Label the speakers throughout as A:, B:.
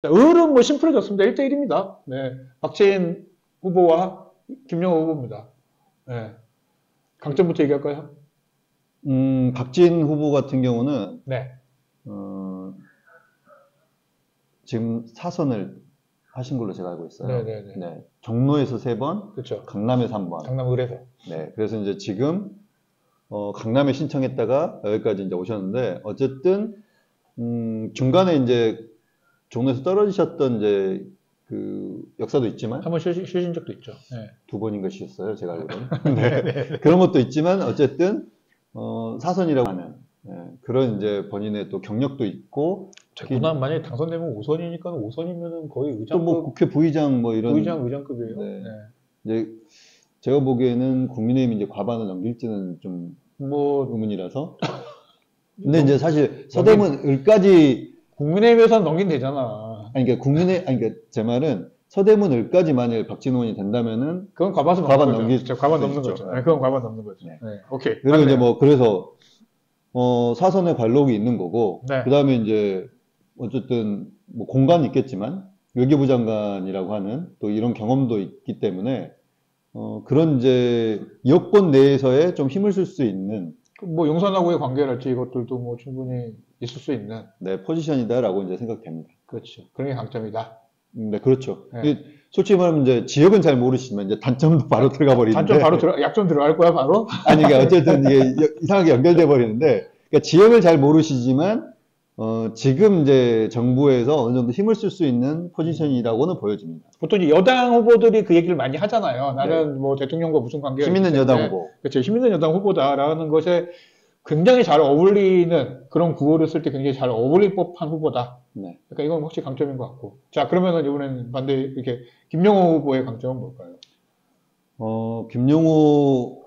A: 을은 뭐 심플해졌습니다. 1대1입니다. 네. 박재인 후보와 김영호 후보입니다. 네. 강점부터 얘기할까요?
B: 박진 후보 같은 경우는,
A: 네.
B: 지금 사선을 하신 걸로 제가 알고 있어요.
A: 네네네.
B: 네. 종로에서 3번,
A: 그렇죠.
B: 강남에서 1번.
A: 강남 을에서.
B: 네. 그래서 이제 지금, 강남에 신청했다가 여기까지 이제 오셨는데, 어쨌든, 중간에 이제 종로에서 떨어지셨던 이제 그 역사도 있지만,
A: 한번 쉬신 적도 있죠. 네.
B: 2번인가 쉬셨어요. 제가 알기로는. 네. 그런 것도 있지만, 어쨌든, 사선이라고 하는, 그런 이제 본인의 또 경력도 있고,
A: 그다음 만약에 당선되면 5선이니까 5선이면은 거의
B: 또
A: 의장급,
B: 뭐 국회 부의장 뭐 이런.
A: 의장급이에요.
B: 네.
A: 네.
B: 이제 제가 보기에는 국민의힘이 이제 과반을 넘길지는 좀
A: 뭐
B: 의문이라서. 근데 이제 사실 서대문 을까지,
A: 국민의힘에서는 넘긴 되잖아.
B: 아니 그러니까 제 말은 서대문 을까지 만일 박진 의원이 된다면은
A: 그건 과반
B: 넘길
A: 거죠. 과반
B: 수
A: 넘는
B: 있죠.
A: 거죠. 네, 그건 과반 넘는 거죠.
B: 네.
A: 네. 오케이.
B: 그리고
A: 맞네요.
B: 이제 뭐 그래서 사선의 관록이 있는 거고,
A: 네.
B: 그다음에 이제 어쨌든 뭐 공간이 있겠지만 외교부 장관이라고 하는 또 이런 경험도 있기 때문에 그런 이제 여권 내에서의 좀 힘을 쓸 수 있는,
A: 뭐 용산하고의 관계랄지 이것들도 뭐 충분히 있을 수 있는.
B: 네, 포지션이다라고 이제 생각됩니다.
A: 그렇죠. 그런 게 강점이다.
B: 네, 그렇죠.
A: 네.
B: 솔직히 말하면 이제 지역은 잘 모르시지만 이제 단점도 바로 들어가 버리는데.
A: 단점 바로 약점 들어갈 거야 바로?
B: 아니, 그러니까 어쨌든 이게 이상하게 연결돼 버리는데, 그러니까 지역을 잘 모르시지만 지금 이제 정부에서 어느 정도 힘을 쓸 수 있는 포지션이라고는 보여집니다.
A: 보통 이제 여당 후보들이 그 얘기를 많이 하잖아요. 나는 뭐 대통령과 무슨 관계가
B: 힘 있는
A: 있기
B: 여당
A: 때문에.
B: 후보.
A: 그렇죠. 힘 있는 여당 후보다라는 것에 굉장히 잘 어울리는 그런 구호를 쓸 때 굉장히 잘 어울릴 법한 후보다.
B: 네.
A: 그러니까 이건 확실히 강점인 것 같고. 자, 그러면은 이번에는 반대 이렇게 김영호 후보의 강점은 뭘까요?
B: 김용호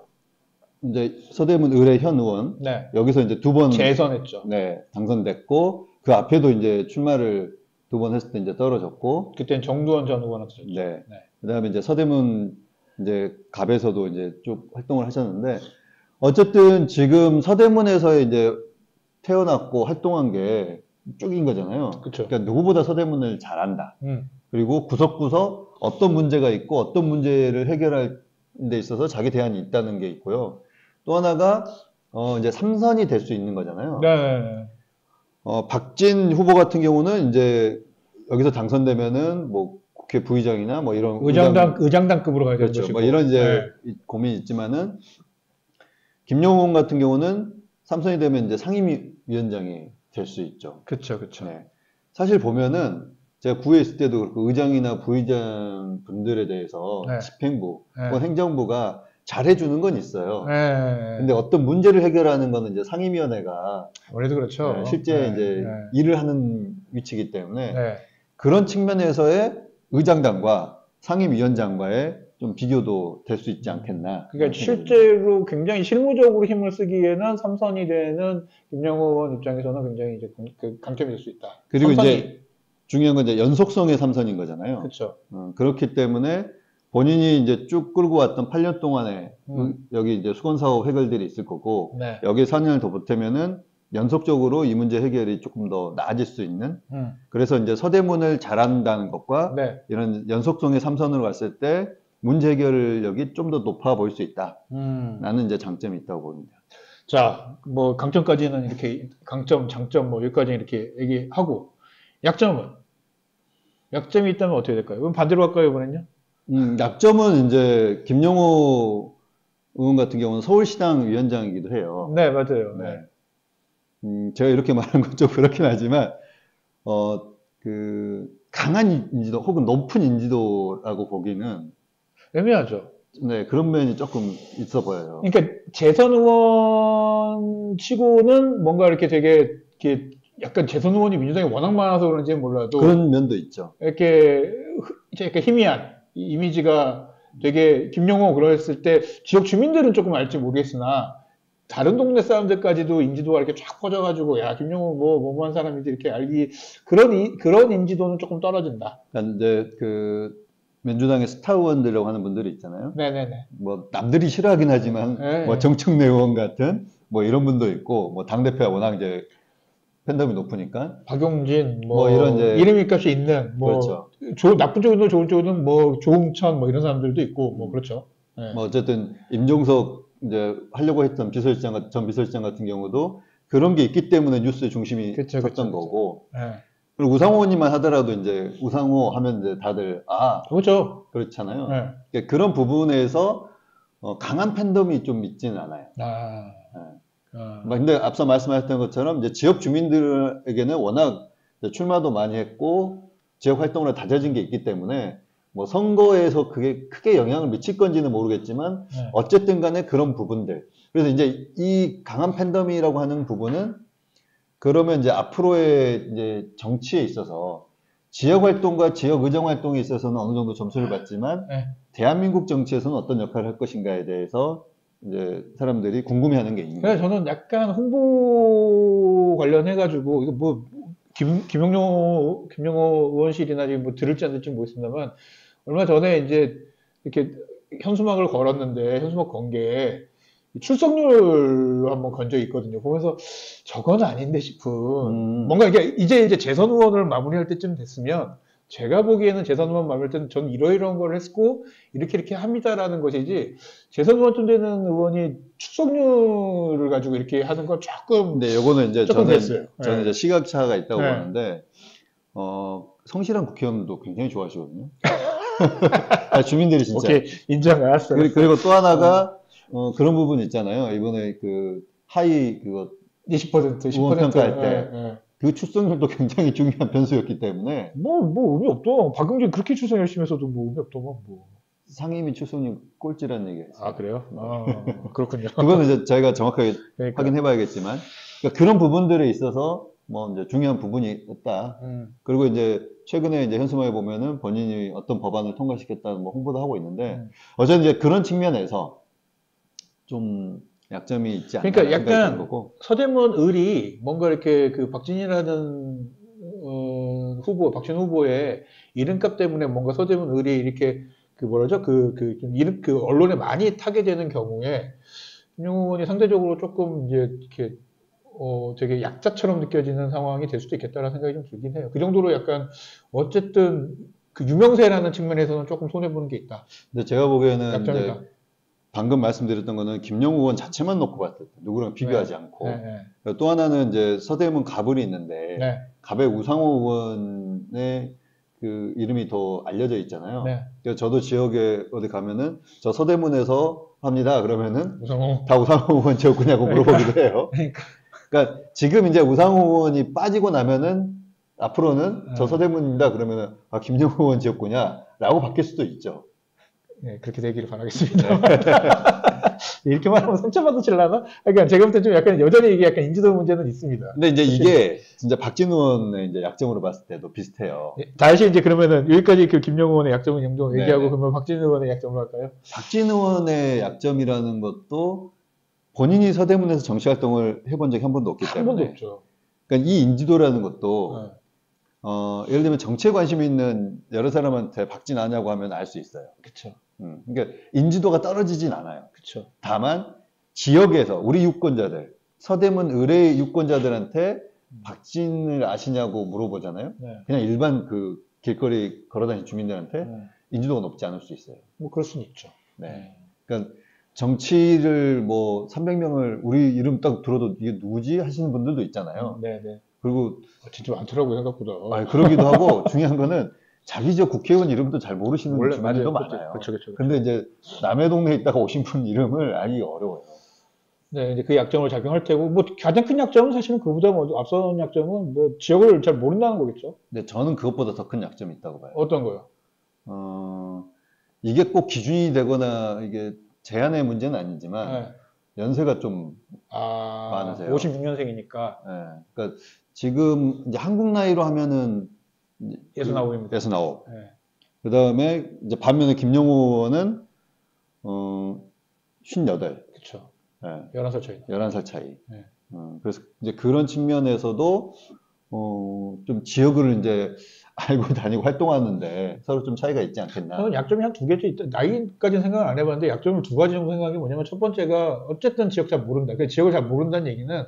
B: 이제 서대문 의뢰 현 의원.
A: 네.
B: 여기서 이제 2번
A: 재선했죠.
B: 네, 당선됐고, 그 앞에도 이제 출마를 2번 했을 때 이제 떨어졌고,
A: 그때는 정두원 전 후보한테 졌죠.
B: 네.
A: 네.
B: 그다음에 이제 서대문 이제 갑에서도 이제 쭉 활동을 하셨는데, 어쨌든 지금 서대문에서 이제 태어났고 활동한 게 쭉인 거잖아요.
A: 그쵸.
B: 그러니까 누구보다 서대문을 잘 안다.
A: 음.
B: 그리고 구석구석 어떤 문제가 있고 어떤 문제를 해결할 데 있어서 자기 대안이 있다는 게 있고요. 또 하나가 이제 3선이 될 수 있는 거잖아요.
A: 네.
B: 박진 후보 같은 경우는 이제 여기서 당선되면은 뭐 국회 부의장이나 뭐 이런
A: 의장단급으로 가야 되는
B: 그렇죠.
A: 것이고.
B: 뭐 이런 이제
A: 네.
B: 고민이 있지만은 김용훈 같은 경우는 3선이 되면 이제 상임위원장이 될 수 있죠.
A: 그쵸.
B: 네. 사실 보면은 제가 구에 있을 때도 그렇고 의장이나 부의장 분들에 대해서
A: 네.
B: 집행부
A: 네.
B: 혹은 행정부가 잘해주는 건 있어요.
A: 네.
B: 근데 어떤 문제를 해결하는 거는 이제 상임위원회가
A: 아무래도 그렇죠.
B: 실제
A: 네.
B: 이제
A: 네.
B: 일을 하는 위치이기 때문에
A: 네.
B: 그런 측면에서의 의장단과 상임위원장과의 좀 비교도 될 수 있지 않겠나.
A: 그러니까 실제로 굉장히 실무적으로 힘을 쓰기에는 3선이 되는 김영호 의원 입장에서는 굉장히 이제 그 강점이 될 수 있다.
B: 그리고
A: 3선이.
B: 이제 중요한 건 이제 연속성의 3선인 거잖아요.
A: 그렇죠.
B: 그렇기 때문에 본인이 이제 쭉 끌고 왔던 8년 동안에 여기 이제 수건사업 해결들이 있을 거고,
A: 네.
B: 여기 4년을 더 보태면은 연속적으로 이 문제 해결이 조금 더 나아질 수 있는. 그래서 이제 서대문을 잘한다는 것과
A: 네.
B: 이런 연속성의 3선으로 갔을 때 문제 해결력이 좀 더 높아 보일 수 있다. 라는 이제 장점이 있다고 봅니다.
A: 자, 뭐 강점까지는 이렇게 강점, 장점 뭐 여기까지 이렇게 얘기하고 약점은? 약점이 있다면 어떻게 될까요? 그럼 반대로 할까요, 이번엔요?
B: 약점은 이제 김용호 의원 같은 경우는 서울시당 위원장이기도 해요.
A: 네, 맞아요.
B: 네. 제가 이렇게 말하는 건 좀 그렇긴 하지만, 강한 인지도 혹은 높은 인지도라고 보기는
A: 애매하죠.
B: 네, 그런 면이 조금 있어 보여요.
A: 그러니까 재선 의원 치고는 뭔가 이렇게 되게 이렇게 약간 재선 의원이 민주당이 워낙 많아서 그런지 몰라도
B: 그런 면도 있죠.
A: 이렇게 희미한 이미지가 되게 김용호 그랬을 때 지역 주민들은 조금 알지 모르겠으나 다른 동네 사람들까지도 인지도가 이렇게 쫙 퍼져가지고 야 김용호 뭐한 사람인지 이렇게 알기 그런 인지도는 조금 떨어진다.
B: 그러니까 이제 민주당의 스타 의원들이라고 하는 분들이 있잖아요.
A: 네네네.
B: 뭐 남들이 싫어하긴 하지만
A: 네.
B: 뭐 정청래 의원 같은 뭐 이런 분도 있고 뭐 당대표가 워낙 이제 팬덤이 높으니까.
A: 박용진,
B: 뭐 이런 이제
A: 이름이 값이 있는,
B: 그렇죠.
A: 나쁜 쪽이든 좋은 쪽이든 조응천, 이런 사람들도 있고, 그렇죠. 네.
B: 뭐 어쨌든 임종석 이제 하려고 했던 전 비서실장 같은 경우도 그런 게 있기 때문에 뉴스의 중심이
A: 그쵸,
B: 섰던
A: 그쵸.
B: 거고.
A: 네.
B: 그리고 우상호 님만 하더라도 이제 우상호 하면 이제 다들
A: 그렇죠.
B: 그렇잖아요.
A: 네.
B: 그러니까 그런 부분에서 강한 팬덤이 좀 있지는 않아요. 근데 앞서 말씀하셨던 것처럼 이제 지역 주민들에게는 워낙 이제 출마도 많이 했고 지역 활동으로 다져진 게 있기 때문에 뭐 선거에서 그게 크게 영향을 미칠 건지는 모르겠지만
A: 네.
B: 어쨌든 간에 그런 부분들. 그래서 이제 이 강한 팬덤이라고 하는 부분은 그러면 이제 앞으로의 이제 정치에 있어서 지역 활동과 지역 의정 활동에 있어서는 어느 정도 점수를 받지만
A: 네.
B: 대한민국 정치에서는 어떤 역할을 할 것인가에 대해서 이제 사람들이 궁금해하는 게 있는
A: 그래서
B: 거예요.
A: 저는 약간 홍보 관련해가지고, 이거 김용호 의원실이나 지금 들을지 안 들을지 모르겠습니다만, 얼마 전에 이제 이렇게 현수막을 걸었는데, 현수막 건 게 출석률 한번 건 적이 있거든요. 보면서 저건 아닌데 싶은, 뭔가 이게 이제 재선 의원을 마무리할 때쯤 됐으면, 제가 보기에는 재선 의원 마무리할 때는 전 이러이러한 걸 했고, 이렇게 합니다라는 것이지, 재선 의원쯤 되는 의원이 출석률을 가지고 이렇게 하는 건 조금,
B: 근데 요거는 이제
A: 조금 됐어요.
B: 저는 이제 시각차가 있다고
A: 네.
B: 보는데, 성실한 국회의원도 굉장히 좋아하시거든요. 주민들이 진짜.
A: 오케이, 인정, 알았어.
B: 그리고 또 하나가, 그런 부분 있잖아요. 이번에 그 하위 그거
A: 20%,
B: 의원
A: 10%.
B: 평가할 때. 그 출석률도 굉장히 중요한 변수였기 때문에.
A: 의미 없더. 박용진 그렇게 출석 열심히 했어도 의미 없더만,
B: 상임위 출석률 꼴찌라는 얘기가 있어요.
A: 그래요? 그렇군요.
B: 그거는 이제 저희가 정확하게
A: 그러니까.
B: 확인해 봐야겠지만, 그러니까 그런 부분들에 있어서 뭐 이제 중요한 부분이 있다. 그리고 이제 최근에 이제 현수막에 보면은 본인이 어떤 법안을 통과시켰다는 뭐 홍보도 하고 있는데, 어쨌든 이제 그런 측면에서 좀 약점이 있지 않나
A: 그러니까
B: 생각이 드는
A: 약간
B: 거고.
A: 서대문 을이 뭔가 이렇게 그 박진희라는 박진 후보의 이름값 때문에 뭔가 서대문 을이 이렇게 좀 언론에 많이 타게 되는 경우에 김용호 의원이 상대적으로 조금 이제 이렇게 되게 약자처럼 느껴지는 상황이 될 수도 있겠다라는 생각이 좀 들긴 해요. 그 정도로 약간 어쨌든 그 유명세라는 측면에서는 조금 손해보는 게 있다.
B: 근데 제가 보기에는
A: 약점이다.
B: 이제 방금 말씀드렸던 거는 김용호 의원 자체만 놓고 봤을 때 누구랑 비교하지
A: 네.
B: 않고.
A: 네.
B: 또 하나는 이제 서대문 갑을이 있는데
A: 네.
B: 갑의 우상호 의원의 그 이름이 더 알려져 있잖아요.
A: 네.
B: 그래서 저도 지역에 어디 가면은 저 서대문에서 합니다. 그러면은
A: 우상호.
B: 다 우상호 의원 지역구냐고 물어보기도 해요. 그러니까 지금 이제 우상호 의원이 빠지고 나면은 앞으로는 저 서대문입니다. 그러면은 김용호 의원 지역구냐라고 바뀔 수도 있죠.
A: 네, 그렇게 되기를 바라겠습니다. 이렇게 말하면 상처받으실라나? 그러니까 제가 볼 때 좀 약간 여전히 이게 약간 인지도 문제는 있습니다.
B: 근데 이제 이게 진짜 박진 의원의 이제 약점으로 봤을 때도 비슷해요.
A: 다시 이제 그러면은 여기까지 그 김용호 의원의 약점은 영종 얘기하고
B: 네네.
A: 그러면 박진 의원의 약점으로 할까요?
B: 박진 의원의 약점이라는 것도 본인이 서대문에서 정치 활동을 해본 적이 한 번도 없기
A: 한 번도
B: 때문에.
A: 없죠.
B: 그러니까 이 인지도라는 것도 예를 들면 정치에 관심이 있는 여러 사람한테 박진 아냐고 하면 알 수 있어요.
A: 그렇죠.
B: 그러니까 인지도가 떨어지진 않아요.
A: 그렇죠.
B: 다만 지역에서 우리 유권자들, 서대문 의뢰 유권자들한테 박진을 아시냐고 물어보잖아요.
A: 네.
B: 그냥 일반 그 길거리 걸어다니는 주민들한테 인지도가 높지 않을 수 있어요.
A: 뭐 그럴 수는 있죠.
B: 네. 그러니까 정치를 뭐 300명을 우리 이름 딱 들어도 이게 누구지 하시는 분들도 있잖아요.
A: 네네.
B: 그리고
A: 진짜 많더라고요 생각보다.
B: 그러기도 하고 중요한 거는 자기 저 국회의원 이름도 잘 모르시는
A: 원래
B: 주민들도
A: 맞아요.
B: 많아요.
A: 그렇죠.
B: 근데 이제 남의 동네에 있다가 오신 분 이름을 알기가 어려워요.
A: 네, 이제 그 약점을 작용할 테고, 뭐, 가장 큰 약점은 사실은 그보다 뭐, 앞선 약점은 뭐, 지역을 잘 모른다는 거겠죠.
B: 근데 저는 그것보다 더 큰 약점이 있다고 봐요.
A: 어떤 거요?
B: 이게 꼭 기준이 되거나 이게 제한의 문제는 아니지만 연세가 좀 많으세요.
A: 56년생이니까.
B: 네, 그러니까 지금 이제 한국 나이로 하면은
A: 69입니다.
B: 69.
A: 네.
B: 그 다음에 이제 반면에 김용호 의원은 58.
A: 그쵸.
B: 네.
A: 11살 차이.
B: 11살 차이.
A: 네.
B: 그래서 이제 그런 측면에서도 좀 지역을 이제 알고 다니고 활동하는데 서로 좀 차이가 있지 않겠나.
A: 저는 약점이 한 두 개도 있다. 나이까지는 생각을 안 해봤는데 약점을 두 가지 정도 생각이 뭐냐면 첫 번째가 어쨌든 지역 잘 모른다. 그러니까 지역을 잘 모른다는 얘기는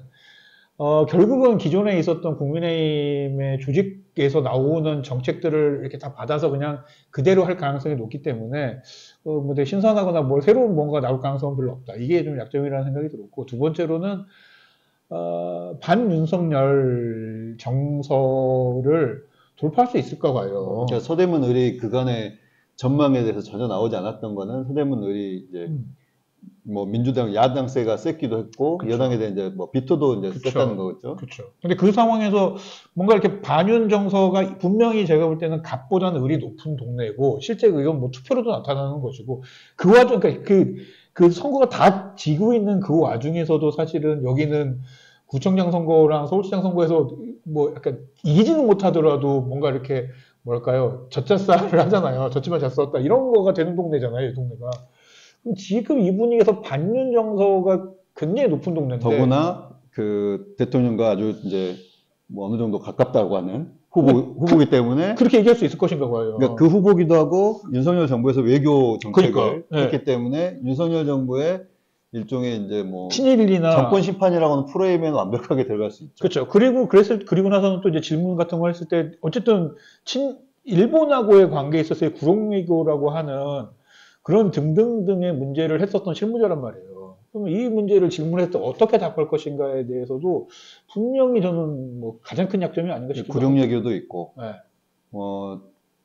A: 결국은 기존에 있었던 국민의힘의 조직에서 나오는 정책들을 이렇게 다 받아서 그냥 그대로 할 가능성이 높기 때문에, 뭐 되게 신선하거나 뭐 새로운 뭔가 나올 가능성은 별로 없다. 이게 좀 약점이라는 생각이 들었고, 두 번째로는, 반윤석열 정서를 돌파할 수 있을까 봐요.
B: 그러니까 서대문 의리 그간의 전망에 대해서 전혀 나오지 않았던 거는 서대문 의리 이제 뭐 민주당 야당세가 셌기도 했고
A: 그쵸.
B: 여당에 대한 이제 뭐 비토도 이제
A: 그쵸.
B: 셌다는 거겠죠.
A: 그렇죠. 근데 그 상황에서 뭔가 이렇게 반윤 정서가 분명히 제가 볼 때는 갑보다는 의리 높은 동네고 실제 이건 뭐 투표로도 나타나는 것이고 그 와중 그러니까 그 선거가 다 지고 있는 그 와중에서도 사실은 여기는 구청장 선거랑 서울시장 선거에서 뭐 약간 이기지는 못하더라도 뭔가 이렇게 뭐랄까요 젖잘싸를 하잖아요. 졌지만 잘 싸웠다 이런 거가 되는 동네잖아요. 이 동네가. 그럼 지금 이 분위기에서 반윤 정서가 굉장히 높은 동네인데
B: 더구나 그 대통령과 아주 이제 뭐 어느 정도 가깝다고 하는 후보기 때문에
A: 그렇게 얘기할 수 있을 것인가 봐요.
B: 그러니까 그 후보기도 하고 윤석열 정부에서 외교 정책을
A: 그러니까,
B: 했기 때문에 윤석열 정부의 일종의 이제 뭐
A: 친일이나
B: 정권 심판이라고는 프레임에는 완벽하게 들어갈 수 있죠.
A: 그렇죠. 그리고 나서는 또 이제 질문 같은 거 했을 때 어쨌든 일본하고의 관계에 있어서의 구록외교라고 하는 그런 등등등의 문제를 했었던 실무자란 말이에요. 그럼 이 문제를 질문했을 때 어떻게 답할 것인가에 대해서도 분명히 저는 뭐 가장 큰 약점이 아닌가 싶기도 하고.
B: 구령 얘기도 있고,
A: 네.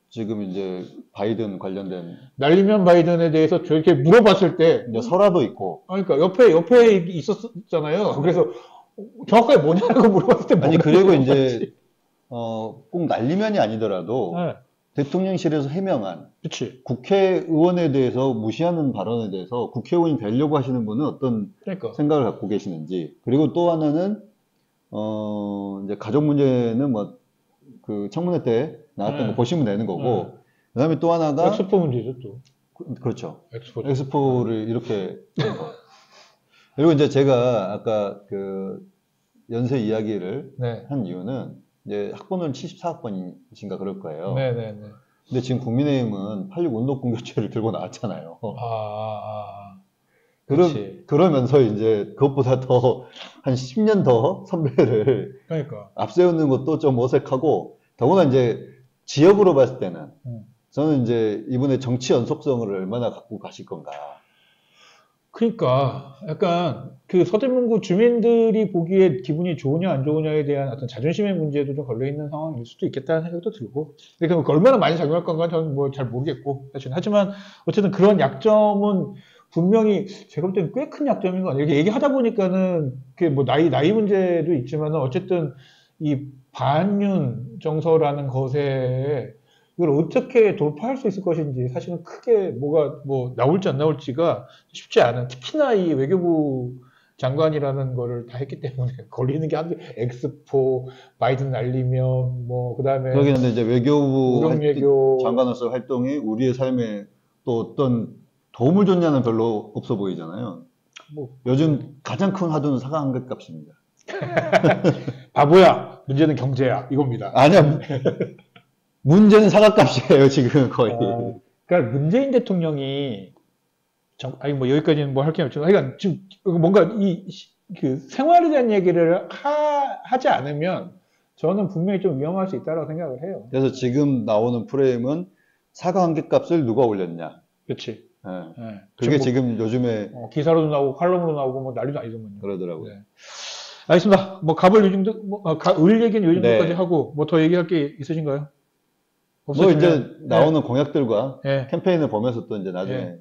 B: 지금 이제 바이든 관련된
A: 날리면 바이든에 대해서 저렇게 물어봤을 때
B: 이제 설화도 있고,
A: 그러니까 옆에 있었잖아요. 그래서 정확하게 뭐냐고 물어봤을 때
B: 아니
A: 뭐라고
B: 그리고
A: 물어봤지?
B: 이제 꼭 날리면이 아니더라도
A: 네,
B: 대통령실에서 해명한
A: 그렇지.
B: 국회의원에 대해서 무시하는 발언에 대해서 국회의원이 되려고 하시는 분은 어떤
A: 그러니까.
B: 생각을 갖고 계시는지, 그리고 또 하나는 이제 가족 문제는 뭐 그 청문회 때 나왔던
A: 네.
B: 거 보시면 되는 거고,
A: 네.
B: 그다음에 또 하나가
A: 엑스포 문제죠 또.
B: 그렇죠.
A: 엑스포.
B: 엑스포를 이렇게 한 거. 그리고 이제 제가 아까 그 연세 이야기를
A: 네.
B: 한 이유는 이제 학번은 74학번이신가 그럴 거예요.
A: 네네네.
B: 근데 지금 국민의힘은 86 운동공교체를 들고 나왔잖아요.
A: 그렇지.
B: 그러면서 이제 그것보다 더 한 10년 더 선배를
A: 그러니까.
B: 앞세우는 것도 좀 어색하고, 더구나 이제 지역으로 봤을 때는 저는 이제 이분의 정치 연속성을 얼마나 갖고 가실 건가.
A: 그러니까 약간 그 서대문구 주민들이 보기에 기분이 좋으냐 안 좋으냐에 대한 어떤 자존심의 문제도 좀 걸려 있는 상황일 수도 있겠다는 생각도 들고. 그러니까 그 얼마나 많이 작용할 건가 저는 뭐 잘 모르겠고. 사실 하지만 어쨌든 그런 약점은 분명히 제가 볼 때는 꽤 큰 약점인 거 아니에요. 이렇게 얘기하다 보니까는 그게 뭐 나이 문제도 있지만은 어쨌든 이 반윤 정서라는 것에 이걸 어떻게 돌파할 수 있을 것인지 사실은 크게 뭐가 뭐 나올지 안 나올지가 쉽지 않은, 특히나 이 외교부 장관이라는 거를 다 했기 때문에 걸리는 게 한두 엑스포 바이든 날리면 뭐 그다음에
B: 그러긴 한데 이제 외교부
A: 우병외교
B: 장관으로서 활동이 우리의 삶에 또 어떤 도움을 줬냐는 별로 없어 보이잖아요.
A: 뭐
B: 요즘 가장 큰 화두는 사과 한 개 값입니다.
A: 바보야 문제는 경제야 이겁니다.
B: 아니야. 문제는 사과값이에요, 지금 거의.
A: 그러니까 문재인 대통령이 아니 뭐 여기까지는 뭐 할 게 없지만, 그러니까 지금 뭔가 그 생활에 대한 얘기를 하지 않으면 저는 분명히 좀 위험할 수 있다고 생각을 해요.
B: 그래서 지금 나오는 프레임은 사과 한 개 값을 누가 올렸냐.
A: 그렇지.
B: 예.
A: 네.
B: 그게
A: 뭐,
B: 지금 요즘에
A: 기사로도 나오고 칼럼으로 나오고 뭐 난리도 아니더만요.
B: 그러더라고요.
A: 네. 알겠습니다. 뭐 갑을 요 정도, 을 얘기는 요 정도까지
B: 네.
A: 하고 뭐 더 얘기할 게 있으신가요?
B: 뭐 이제
A: 없으시면,
B: 나오는 공약들과
A: 네.
B: 캠페인을 보면서 또 이제 나중에
A: 네.